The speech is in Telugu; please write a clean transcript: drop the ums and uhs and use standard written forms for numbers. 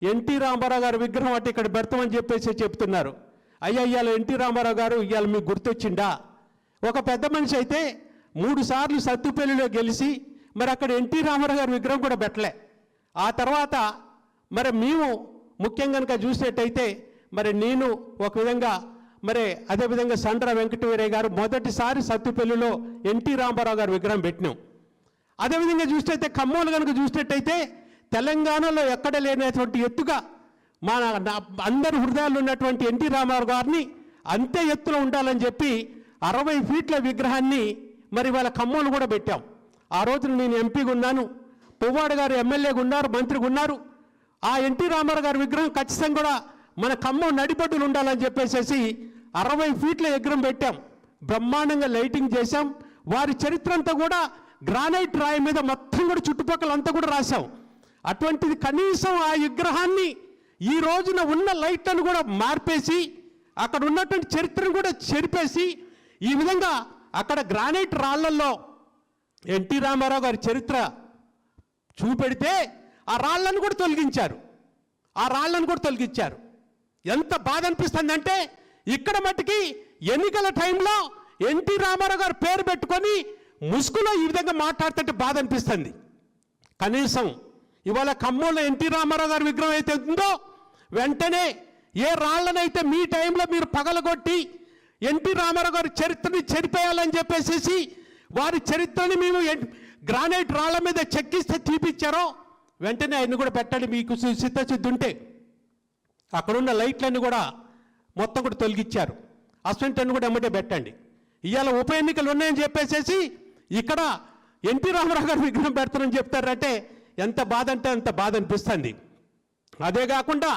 ఎన్టీ రామారావు గారి విగ్రహం అంటే ఇక్కడ పెడతామని చెప్పేసి చెప్తున్నారు. అయ్యా ఇవాళ ఎన్టీ రామారావు గారు ఇవాళ మీకు గుర్తొచ్చిందా? ఒక పెద్ద మనిషి అయితే 3 సార్లు సత్తుపల్లిలో గెలిచి మరి అక్కడ ఎన్టీ రామారావు గారి విగ్రహం కూడా పెట్టలే. ఆ తర్వాత మరి మేము ముఖ్యంగా కనుక చూసేటైతే మరి నేను ఒక విధంగా మరి అదేవిధంగా సండ్ర వెంకటవీరయ్య గారు మొదటిసారి సత్తుపల్లిలో ఎన్టీ రామారావు గారి విగ్రహం పెట్టినాం. అదేవిధంగా చూసినట్టయితే ఖమ్మంలో కనుక చూసినట్టయితే తెలంగాణలో ఎక్కడ లేనటువంటి ఎత్తుగా మన అందరి హృదయాల్లో ఉన్నటువంటి ఎన్టీ రామారావు గారిని అంతే ఎత్తులో ఉండాలని చెప్పి 60 ఫీట్ల విగ్రహాన్ని మరి వాళ్ళ ఖమ్మంలో కూడా పెట్టాం. ఆ రోజున నేను ఎంపీగా ఉన్నాను, పువ్వాడ గారు ఎమ్మెల్యేగా ఉన్నారు, మంత్రిగా ఉన్నారు. ఆ ఎన్టీ రామారావు గారి విగ్రహం ఖచ్చితంగా కూడా మన ఖమ్మం నడిబడ్డులు ఉండాలని చెప్పేసి 60 ఫీట్ల విగ్రహం పెట్టాం. బ్రహ్మాండంగా లైటింగ్ చేశాం. వారి చరిత్ర అంతా కూడా గ్రానైట్ రాయి మీద మొత్తం కూడా చుట్టుపక్కల అంతా కూడా రాశాం. అటువంటిది కనీసం ఆ విగ్రహాన్ని ఈ రోజున ఉన్న లైట్లను కూడా మార్పేసి అక్కడ ఉన్నటువంటి చరిత్రను కూడా చెరిపేసి ఈ విధంగా అక్కడ గ్రానైట్ రాళ్లల్లో ఎన్టీ రామారావు గారి చరిత్ర చూపెడితే ఆ రాళ్లను కూడా తొలగించారు. ఎంత బాధ అనిపిస్తుందంటే ఇక్కడ మట్టుకి ఎన్నికల టైంలో ఎన్టీ రామారావు గారు పేరు పెట్టుకొని ముసుగులో ఈ విధంగా మాట్లాడుతుంటే బాధ అనిపిస్తుంది. కనీసం ఇవాళ ఖమ్మంలో ఎన్టీ రామారావు గారి విగ్రహం అయితే ఉందో వెంటనే ఏ రాళ్లనైతే మీ టైంలో మీరు పగలగొట్టి ఎన్టీ రామారావు గారి చరిత్రని చెరిపేయాలని చెప్పేసి వారి చరిత్రని మేము గ్రానైట్ రాళ్ల మీద చెక్కిస్తే తీపిచ్చారో వెంటనే ఆయన కూడా పెట్టండి. మీకు సిద్ధశుద్ధి ఉంటే అక్కడున్న లైట్లన్నీ కూడా మొత్తం కూడా తొలగించారు. అసెంట్ని కూడా ఎమ్మటే పెట్టండి. ఇవాళ ఉప ఎన్నికలు ఉన్నాయని చెప్పేసి ఇక్కడ ఎన్టీ రామారావు గారి విగ్రహం పెడతారని చెప్తారంటే ఎంత బాధ అంటే అంత బాధ అనిపిస్తుంది. అదే కాకుండా